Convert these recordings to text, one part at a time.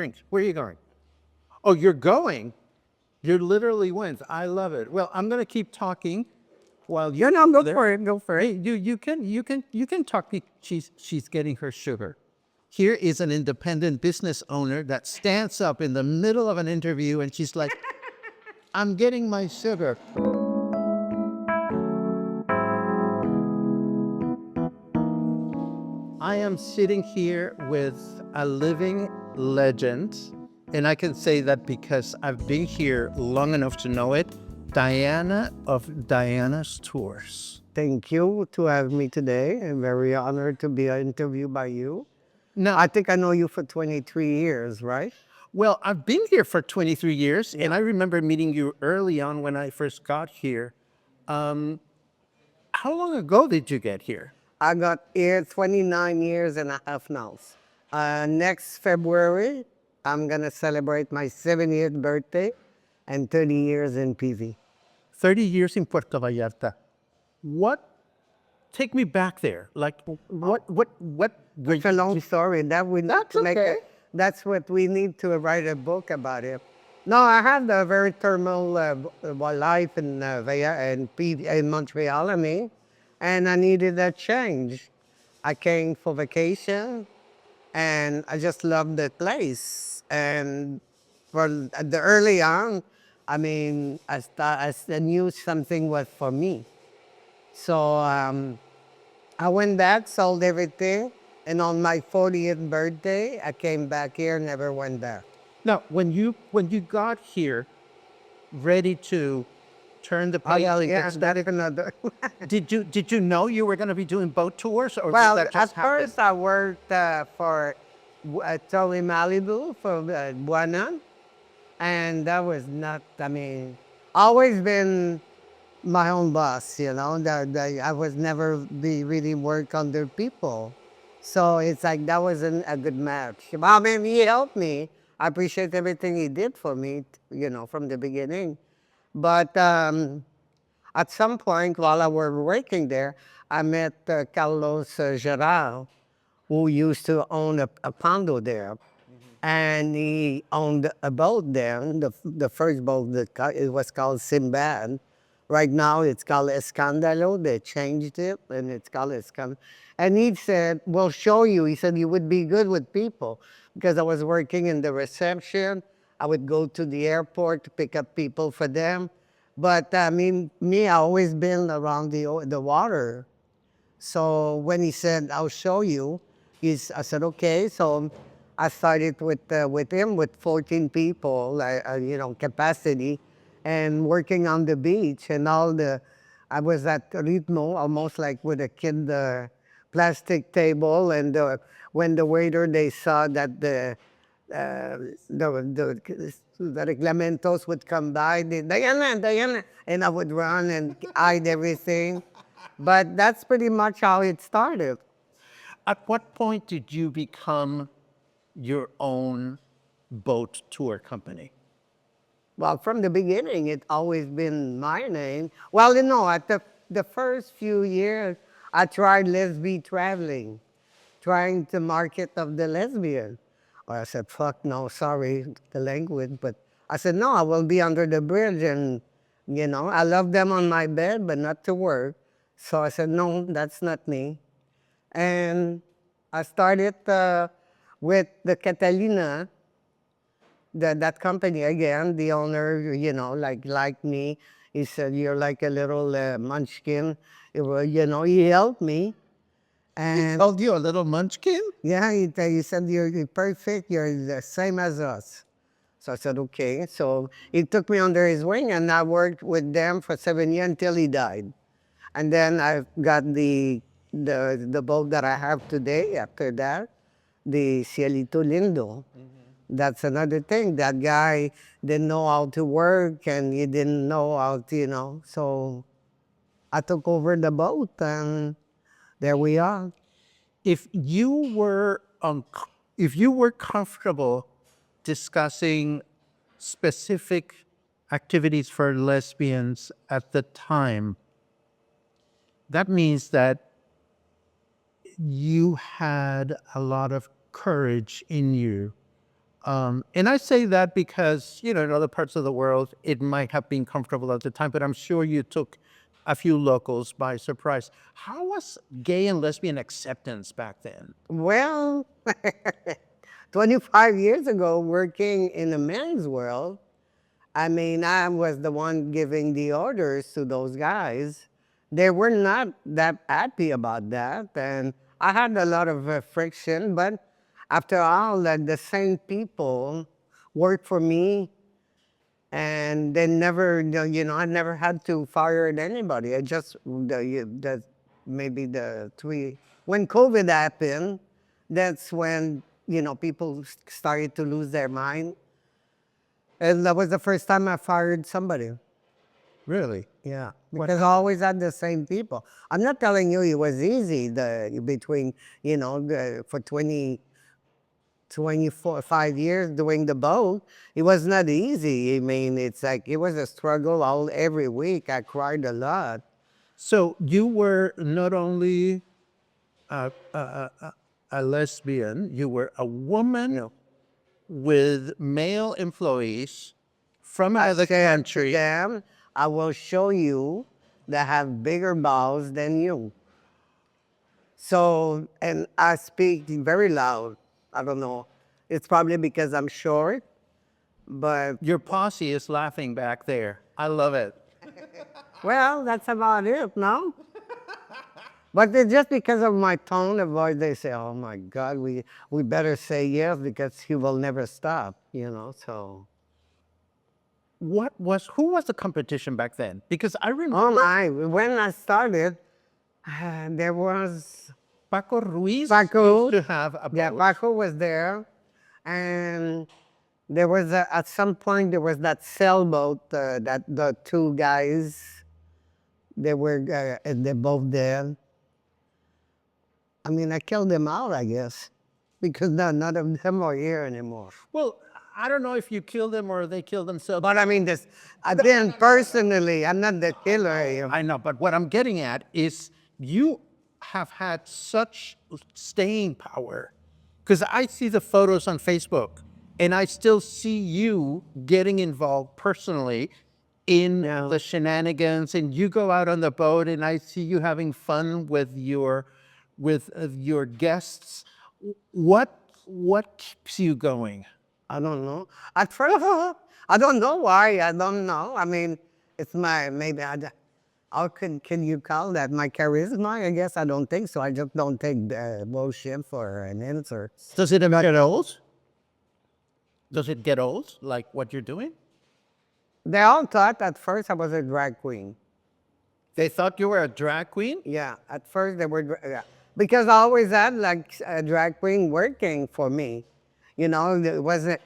Drinks. Where are you going? Oh, you're going? You literally went. I love it. Well, I'm gonna keep talking while you. No, go there. for it. Go for Hey, it. you can talk. She's getting her sugar. Here is an independent business owner that stands up in the middle of an interview and she's like, "I'm getting my sugar." I am sitting here with a living legend, and I can say that because I've been here long enough to know it. Diana of Diana's Tours. Thank you to have me today. I'm very honored to be interviewed by you. Now, I think I know you for 23 years, right? well, I've been here for 23 years, and I remember meeting you early on when I first got here. Um, how long ago did you get here? I got here 29 years and a half now. Next February, I'm going to celebrate my 70th birthday and 30 years in PV. 30 years in Puerto Vallarta. What? Take me back there. Like, what? It's a long story. That we need That's to make okay. that's what we need to write a book about it. No, I had a very turmoil life in in Montreal, and I needed a change. I came for vacation, and I just loved the place. And for the early on, I knew something was for me. So I went back, sold everything, and on my 40th birthday, I came back here, never went back. Now, when you got here, ready to turn the Oh, page, yeah, that's another. did you know you were going to be doing boat tours, or did Well, that at just happen? first I worked for Tully Malibu for Buana, and that was not, always been my own boss, that I was never be really work under people. So it's like that wasn't a good match. Well, he helped me. I appreciate everything he did for me, from the beginning. But at some point while I was working there, I met Carlos Gerard, who used to own a condo there. And he owned a boat there, the first boat it was called Sinbad. Right now it's called Escandalo. They changed it and it's called Escandalo. And he said, we'll show you. He said, you would be good with people because I was working in the reception. I would go to the airport to pick up people for them. But me, I always been around the water. So when he said, I'll show you, I said, okay. So I started with him with 14 people, capacity, and working on the beach and I was at Ritmo, almost like with a kid, plastic table. And when the waiter, they saw that the reglamentos would come by, Diana, Diana, and I would run and hide everything. But that's pretty much how it started. At what point did you become your own boat tour company? Well, from the beginning, it's always been my name. Well, at the first few years, I tried lesbian traveling, trying to market of the lesbian. Well, I said, fuck no, sorry, the language. But I said, no, I will be under the bridge. And, I love them on my bed, but not to work. So I said, no, that's not me. And I started with the Catalina, that company again. The owner, like me, he said, "You're like a little munchkin." He helped me, and Called you a little munchkin? yeah, he said, "You're perfect. You're the same as us." So I said, "Okay." So he took me under his wing, and I worked with them for 7 years until he died. And then I got the boat that I have today after that, the Cielito Lindo. That's another thing. That guy didn't know how to work and he didn't know how to, So I took over the boat and there we are. If you were if you were comfortable discussing specific activities for lesbians at the time, that means that you had a lot of courage in you And I say that because, in other parts of the world, it might have been comfortable at the time, but I'm sure you took a few locals by surprise. How was gay and lesbian acceptance back then? Well, 25 years ago, working in the men's world, I mean, I was the one giving the orders to those guys. They were not that happy about that. And I had a lot of friction, but after all, like the same people worked for me, and they never, I never had to fire anybody. I just, maybe the three, when COVID happened, that's when, people started to lose their mind. And that was the first time I fired somebody. Really? Yeah, What because I always had the same people. I'm not telling you it was easy between, for 25 years doing the boat. It was not easy. I mean, it's like it was a struggle every week. I cried a lot. So you were not only a lesbian, you were a woman No. with male employees from I another said to country. them, I will show you that have bigger balls than you. So, and I speak very loud. I don't know. It's probably because I'm short, but Your posse is laughing back there. I love it. well, that's about it, no? But just because of my tone of voice, they say, "Oh my God, we better say yes because he will never stop," So, Who was the competition back then? Because I oh remember my, when I started, there was Paco Ruiz used Paco. to have a Yeah, boat. Paco was there, and there was at some point there was that sailboat that the two guys they were they're both there. I mean, I killed them out, I guess, because none of them are here anymore. Well, I don't know if you killed them or they killed themselves. But I mean, this again, personally, I'm not the killer. I know, but what I'm getting at is you have had such staying power because I see the photos on Facebook and I still see you getting involved personally in Yeah. the shenanigans, and you go out on the boat and I see you having fun with your guests. What keeps you going? I don't know. At first, I don't know why. I don't know. I mean, it's maybe how can you call that my charisma? I guess I don't think so. I just don't take bullshit for an answer. Does it ever get old? Does it get old, like what you're doing? They all thought at first I was a drag queen. They thought you were a drag queen? Yeah, at first they were, yeah. Because I always had like a drag queen working for me. It wasn't,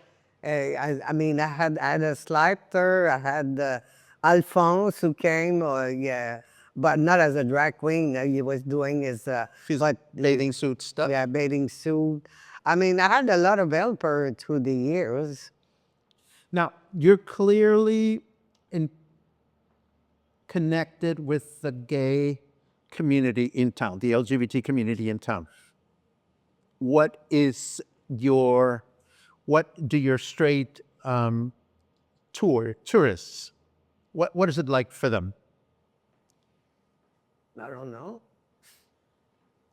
I mean, I had a Slipter, I had Alphonse who came, or yeah, but not as a drag queen. He was doing his, She's but bathing suit stuff. yeah, bathing suit. I mean, I had a lot of helper through the years. Now, you're clearly connected with the gay community in town, the LGBT community in town. What is what do your straight tourists, what is it like for them? I don't know.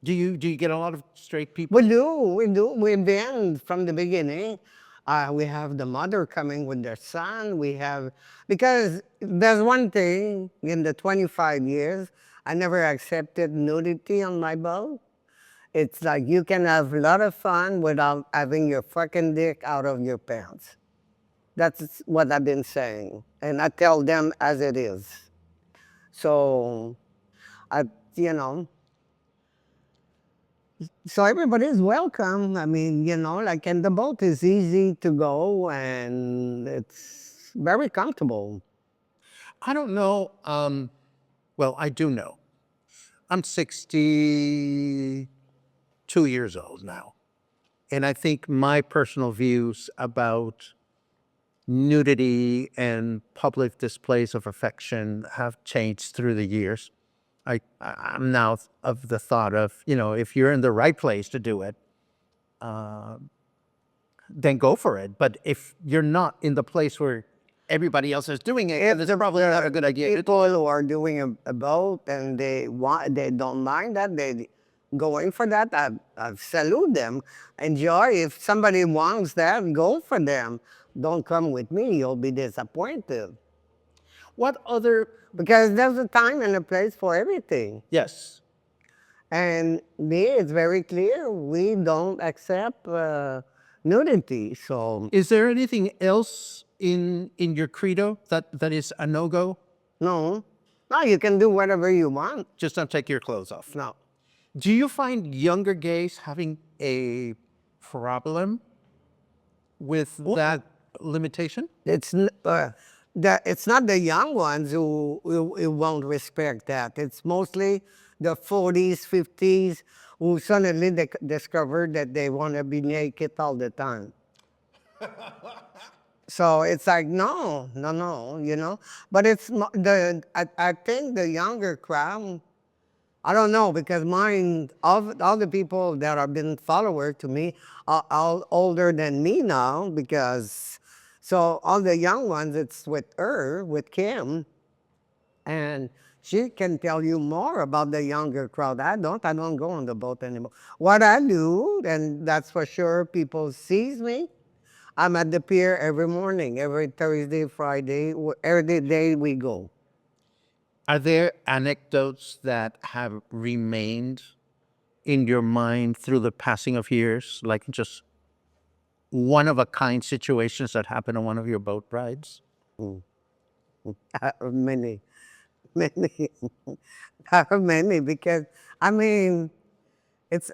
Do you get a lot of straight people? We do. We've been from the beginning. We have the mother coming with their son. Because there's one thing in the 25 years, I never accepted nudity on my boat. It's like you can have a lot of fun without having your fucking dick out of your pants. That's what I've been saying. And I tell them as it is. So, I, you know, so everybody's welcome. I mean, like, and the boat is easy to go and it's very comfortable. I don't know. Well, I do know. I'm 62 years old now. And I think my personal views about nudity and public displays of affection have changed through the years. I'm now of the thought of, if you're in the right place to do it, then go for it. But if you're not in the place where everybody else is doing it, then it's probably not a good idea. People who are doing a boat and they don't mind that, they going for that, I salute them. Enjoy. If somebody wants that, go for them. Don't come with me, you'll be disappointed. What other? Because there's a time and a place for everything. Yes. And me, it's very clear, we don't accept nudity. So Is there anything else in your credo that is a no-go? no, no, you can do whatever you want. Just don't take your clothes off. No. Do you find younger gays having a problem with that limitation? It's not the young ones who won't respect that. It's mostly the 40s, 50s who suddenly discovered that they want to be naked all the time. So it's like, no, no, no, you know. But I think the younger crowd, I don't know, because all the people that have been followers to me are all older than me now, because, so all the young ones, it's with Kim, and she can tell you more about the younger crowd. I don't go on the boat anymore. What I do, and that's for sure, people sees me, I'm at the pier every morning, every Thursday, Friday, every day we go. Are there anecdotes that have remained in your mind through the passing of years, like just one-of-a-kind situations that happened on one of your boat rides? Many, many, there are many, because I mean, it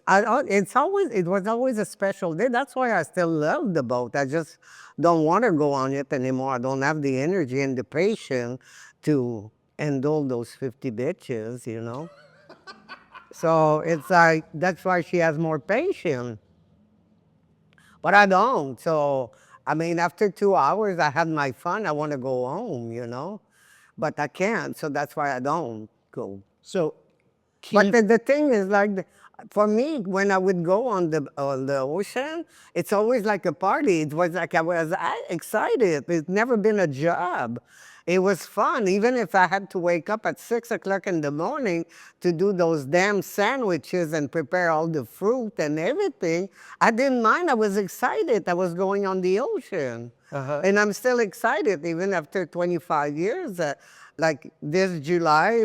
was always a special day. That's why I still love the boat. I just don't want to go on it anymore. I don't have the energy and the patience to handle those 50 bitches, you know. So it's like, that's why she has more patience. But I don't. So, I mean, after 2 hours, I had my fun. I want to go home, you know. But I can't. So that's why I don't go. So, But the thing is, like, for me, when I would go on the ocean, it's always like a party. It was like I was excited. It's never been a job. It was fun, even if I had to wake up at 6 o'clock in the morning to do those damn sandwiches and prepare all the fruit and everything. I didn't mind. I was excited. I was going on the ocean. And I'm still excited, even after 25 years. Like this July,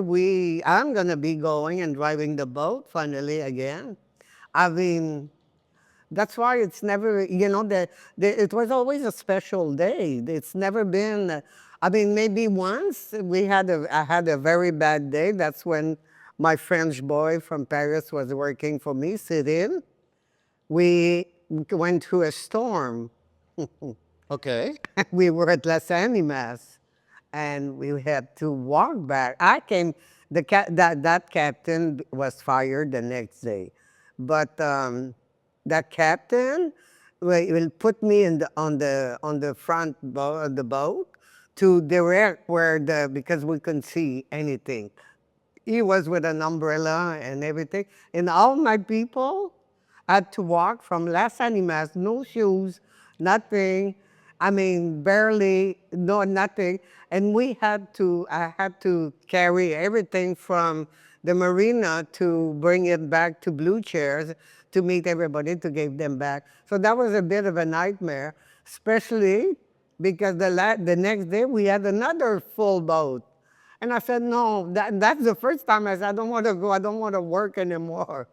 I'm gonna be going and driving the boat finally again. I mean, that's why it's never, you know, it was always a special day. It's never been, I mean, maybe once I had a very bad day. That's when my French boy from Paris was working for me, sit-in. We went through a storm. okay. We were at Las Animas, and we had to walk back. That captain was fired the next day, but that captain will put me on the front of the boat to direct because we couldn't see anything. He was with an umbrella and everything, and all my people had to walk from Las Animas, no shoes, nothing. I mean, barely, no, nothing. And I had to carry everything from the marina to bring it back to Blue Chairs to meet everybody, to give them back. So that was a bit of a nightmare, especially because the next day we had another full boat. And I said, no, that's the first time I said, I don't want to go, I don't want to work anymore.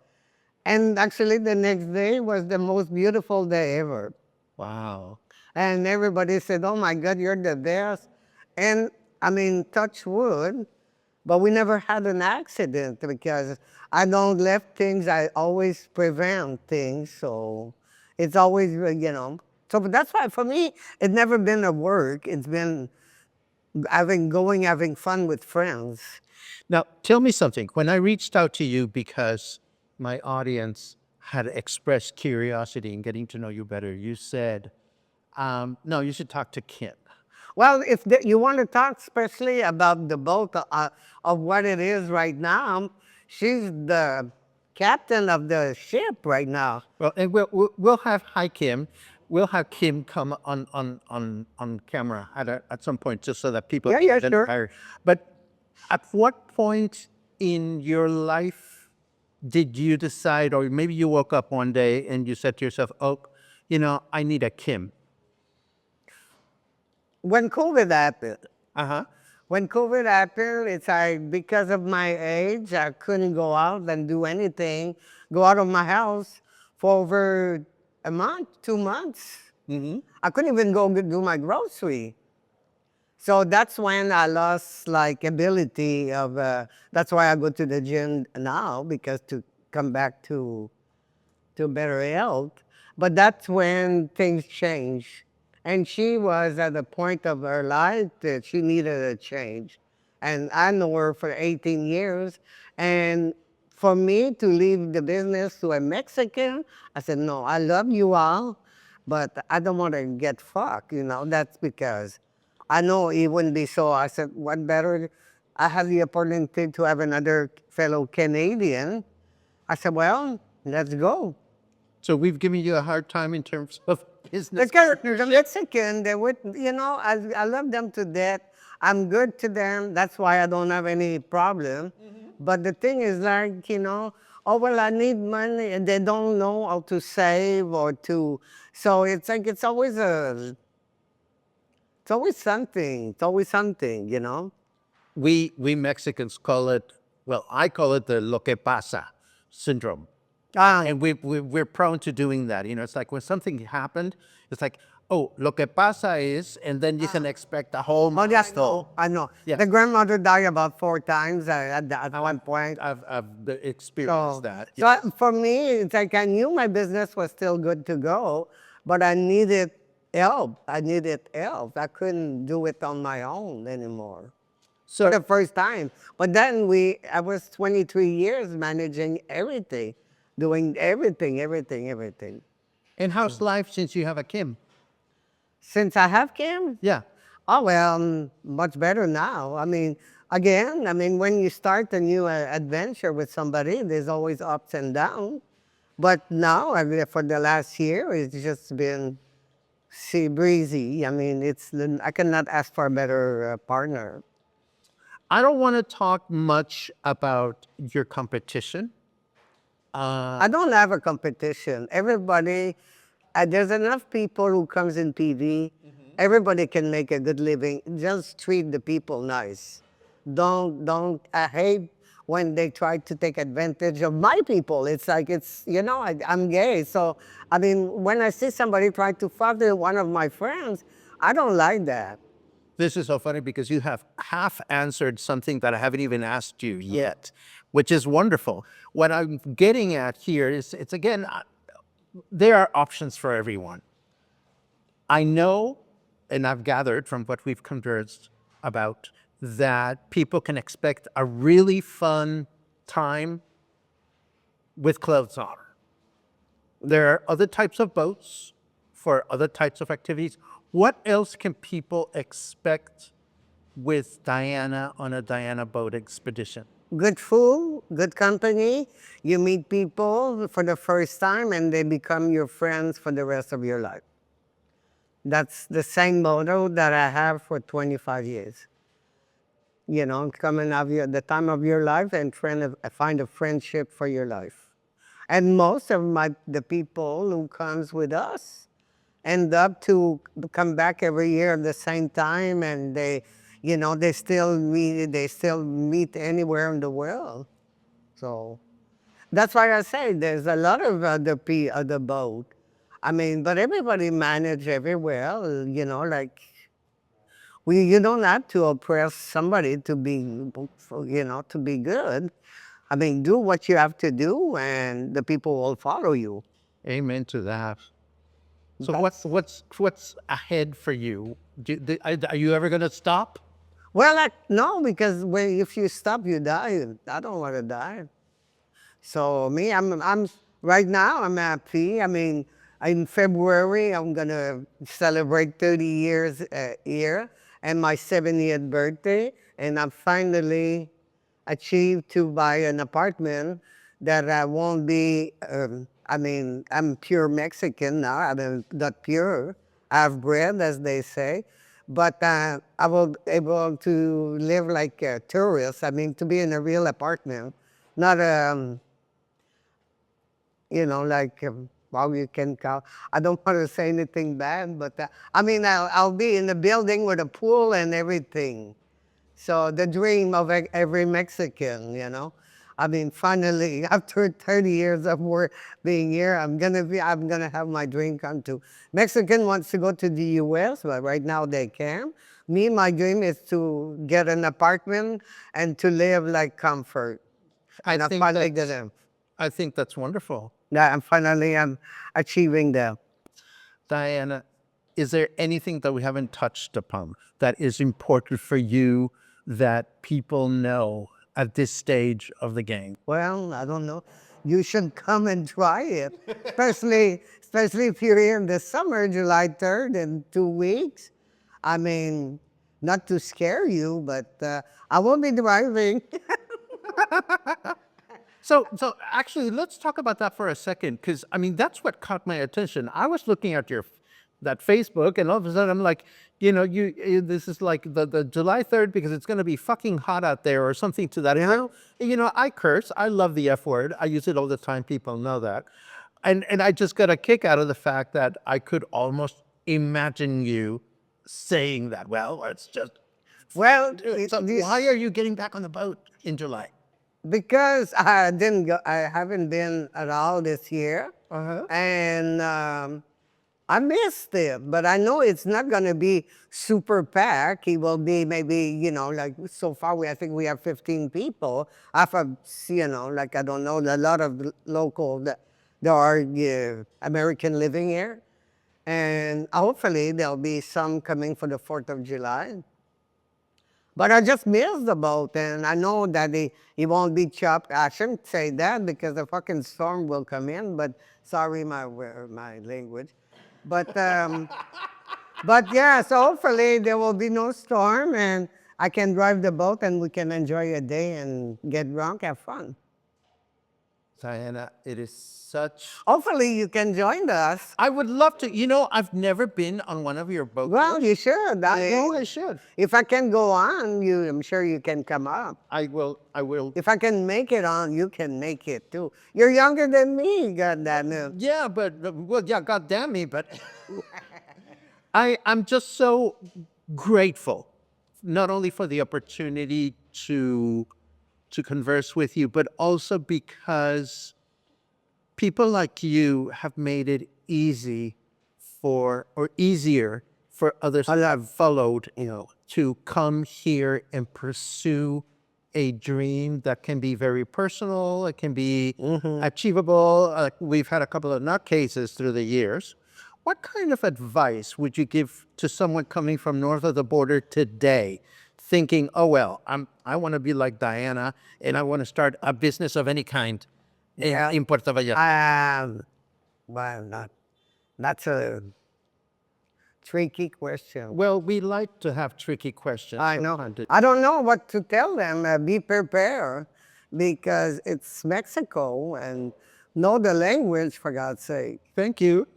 And actually the next day was the most beautiful day ever. Wow. And everybody said, oh my God, you're the best. And I mean, touch wood, but we never had an accident because I don't left things, I always prevent things. So it's always, you know. So that's why for me, it's never been a work. It's been having fun with friends. Now, tell me something. When I reached out to you because my audience had expressed curiosity in getting to know you better, you said, no, you should talk to Kim. Well, if you want to talk especially about the boat of what it is right now, she's the captain of the ship right now. Well, and we'll have Hi Kim, We'll have Kim come on camera at some point just so that people Yeah, yeah, identify sure. her. But at what point in your life did you decide, or maybe you woke up one day and you said to yourself, "Oh, I need a Kim." When COVID happened, Uh huh. it's like because of my age, I couldn't go out and do anything, go out of my house for over a month, 2 months. Mm-hmm. I couldn't even go do my grocery. So that's when I lost like ability of, that's why I go to the gym now, because to come back to better health. But that's when things changed. And she was at the point of her life that she needed a change. And I know her for 18 years. And for me to leave the business to a Mexican, I said, no, I love you all, but I don't want to get fucked, That's because I know it wouldn't be so. I said, what better? I have the opportunity to have another fellow Canadian. I said, well, let's go. So we've given you a hard time in terms of business The partnership. Mexican, they would, I love them to death. I'm good to them. That's why I don't have any problem. But the thing is like, oh, well, I need money, and they don't know how to save or to, so it's like, it's always something. We Mexicans call it, well, I call it the lo que pasa syndrome. Ah, And we're prone to doing that. It's like when something happened, it's like, oh, lo que pasa is, and then you can expect a whole oh, yeah, milestone. I know. Yeah, The grandmother died about 4 times at one point. I've experienced So, that. so for me, it's like I knew my business was still good to go, but I needed help. I needed help. I couldn't do it on my own anymore for So, the first time. But then I was 23 years managing everything, doing everything, everything, everything. and how's life since you have a Kim? Since I have Kim, Yeah. oh, well, much better now. When you start a new adventure with somebody, there's always ups and downs. But now, for the last year, it's just been sea breezy. I cannot ask for a better partner. I don't want to talk much about your competition. I don't have a competition. Everybody, there's enough people who comes in TV. Everybody can make a good living. Just treat the people nice. Don't. I hate when they try to take advantage of my people. It's like I'm gay, so when I see somebody try to father one of my friends, I don't like that. This is so funny because you have half answered something that I haven't even asked you yet, which is wonderful. What I'm getting at here is it's again, there are options for everyone. I know, and I've gathered from what we've conversed about, that people can expect a really fun time with clothes on. There are other types of boats for other types of activities. What else can people expect with Diana on a Diana boat expedition? Good food, good company. You meet people for the first time, and they become your friends for the rest of your life. That's the same motto that I have for 25 years. Come and have the time of your life and find a friendship for your life. And most of the people who comes with us end up to come back every year at the same time, and they still meet anywhere in the world. So that's why I say there's a lot of other boat. But everybody manage everywhere, like you don't have to oppress somebody to be good. Do what you have to do, and the people will follow you. Amen to that. So That's what's ahead for you? Are you ever going to stop? well, no, because if you stop, you die. I don't want to die. So me, I'm right now. I'm happy. In February, I'm gonna celebrate 30 years here and my 70th birthday, and I've finally achieved to buy an apartment that won't be I mean, I'm pure Mexican now. I mean, not pure, half-bred, as they say. But I was able to live like a tourist. I mean, to be in a real apartment, not like well, you can call. I don't want to say anything bad, but I mean, I'll be in a building with a pool and everything. So the dream of every Mexican. I mean, finally, after 30 years of work being here, I'm gonna have my dream come true. Mexican wants to go to the U.S., but right now they can. Me, my dream is to get an apartment and to live like comfort. I And I think finally get that's them. I think that's wonderful. Yeah, I'm achieving that. Diana, is there anything that we haven't touched upon that is important for you that people know at this stage of the game? Well, I don't know. You should come and try it, especially if you're here in the summer, July 3rd, in 2 weeks. I mean, not to scare you, but I won't be driving. So actually, let's talk about that for a second, because I mean that's what caught my attention. I was looking at your that Facebook, and all of a sudden I'm like, this is like the July 3rd because it's going to be fucking hot out there or something to that. I curse. I love the F word. I use it all the time. People know that, and I just got a kick out of the fact that I could almost imagine you saying that. Well, it's just. Well, So why are you getting back on the boat in July? because I didn't go, I haven't been at all this year, Uh-huh. and I missed it, but I know it's not going to be super packed. It will be maybe, like so far, I think we have 15 people. Half of, like, I don't know, a lot of local, there are American living here. And hopefully there'll be some coming for the 4th of July. But I just missed the boat, and I know that it won't be chopped. I shouldn't say that because the fucking storm will come in, but sorry, my language. But but yeah, so hopefully there will be no storm, and I can drive the boat, and we can enjoy a day and get drunk, have fun. Diana, it is such. Hopefully you can join us. I would love to. I've never been on one of your boat Well, trips. you should. I should. If I can go on, I'm sure you can come up. I will. I will. If I can make it on, you can make it too. You're younger than me, God damn it. Yeah, but well, yeah. God damn me, but I'm just so grateful, not only for the opportunity to converse with you, but also because people like you have made it easier for others who have followed, to come here and pursue a dream that can be very personal. It can be achievable. We've had a couple of nutcases through the years. What kind of advice would you give to someone coming from north of the border today, thinking, "Oh well, I want to be like Diana, and I want to start a business of any kind in Puerto Vallarta"? Well, that's a tricky question. Well, we like to have tricky questions. I know. I don't know what to tell them. Be prepared because it's Mexico and know the language, for God's sake. Thank you.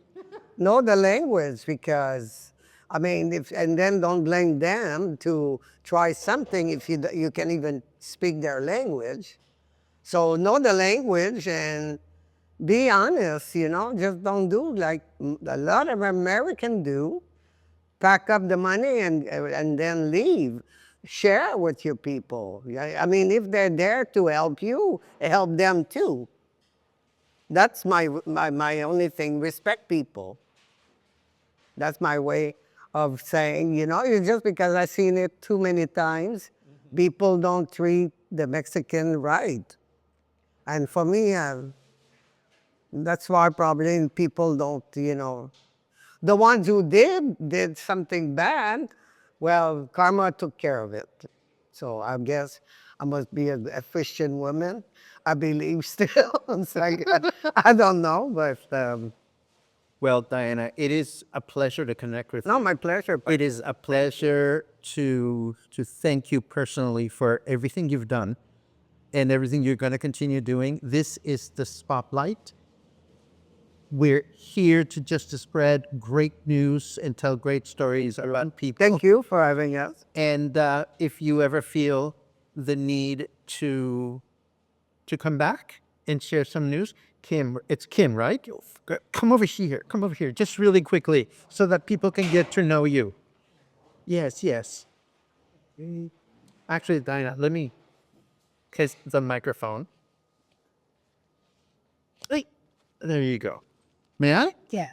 Know the language because, I mean, and then don't blame them to try something if you can even speak their language. So know the language and be honest, just don't do like a lot of Americans do. Pack up the money and then leave. Share with your people. I mean, if they're there to help you, help them too. That's my only thing. Respect people. That's my way of saying, it's just because I've seen it too many times. People don't treat the Mexican right. And for me, that's why probably people don't, the ones who did something bad, well, karma took care of it. So I guess I must be a Christian woman. I believe still. It's like, I don't know, but Well, Diana, it is a pleasure to connect with no, you. my pleasure. It is a pleasure to thank you personally for everything you've done and everything you're going to continue doing. This is the spotlight. We're here to just to spread great news and tell great stories around people. Thank you for having us. And if you ever feel the need to come back and share some news, Kim, it's Kim, right? Come over here, just really quickly, so that people can get to know you. Yes, yes. Actually, Diana, let me kiss the microphone. Hey, there you go. May I? Yeah.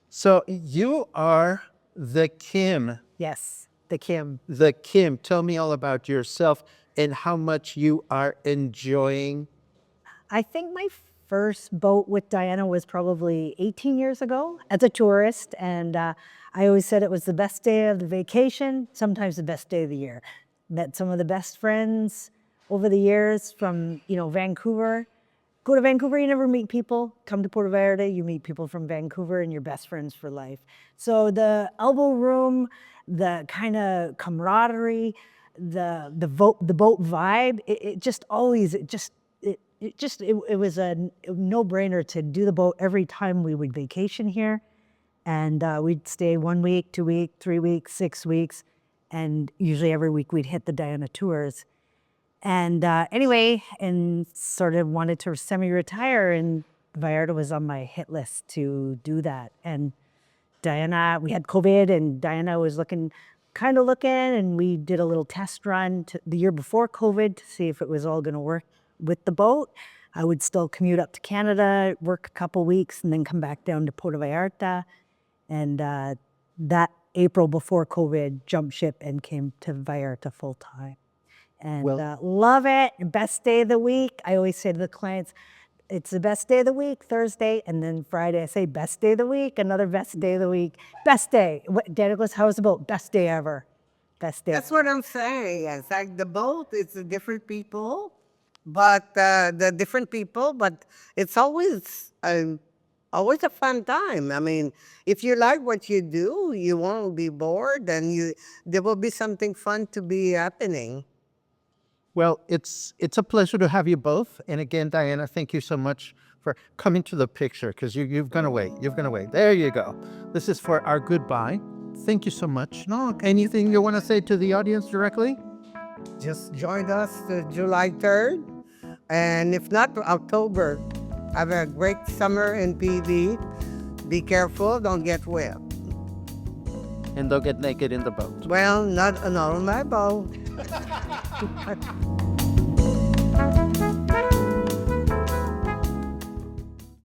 So you are the Kim. Yes. The Kim. The Kim. Tell me all about yourself and how much you are enjoying. I think my first boat with Diana was probably 18 years ago as a tourist. And I always said it was the best day of the vacation, sometimes the best day of the year. Met some of the best friends over the years from, Vancouver. Go to Vancouver, you never meet people. Come to Puerto Vallarta, you meet people from Vancouver and you're best friends for life. So the elbow room, the kind of camaraderie, the boat vibe, it was a no-brainer to do the boat every time we would vacation here. And we'd stay 1 week, 2 weeks, 3 weeks, 6 weeks. And usually every week we'd hit the Diana tours. And anyway, and sort of wanted to semi-retire, and Vallarta was on my hit list to do that. And Diana, we had COVID, and Diana was looking, and we did a little test run the year before COVID to see if it was all going to work with the boat. I would still commute up to Canada, work a couple weeks, and then come back down to Puerto Vallarta. And that April before COVID, jumped ship and came to Vallarta full time. And love it. Best day of the week. I always say to the clients, it's the best day of the week, Thursday, and then Friday I say best day of the week, another best day of the week. Best day. Daniel goes, how's the boat? Best day ever. Best day. That's what I'm saying. It's like the boat, it's the different people, but it's always a fun time. I mean, if you like what you do, you won't be bored, and there will be something fun to be happening. Well, it's a pleasure to have you both. And again, Diana, thank you so much for coming to the picture, because you've gone away. You've gone away. There you go. This is for our goodbye. Thank you so much. No, anything you want to say to the audience directly? Just join us July 3rd, and if not, October. Have a great summer in PV. Be careful, don't get wet. And don't get naked in the boat. Well, not on my boat.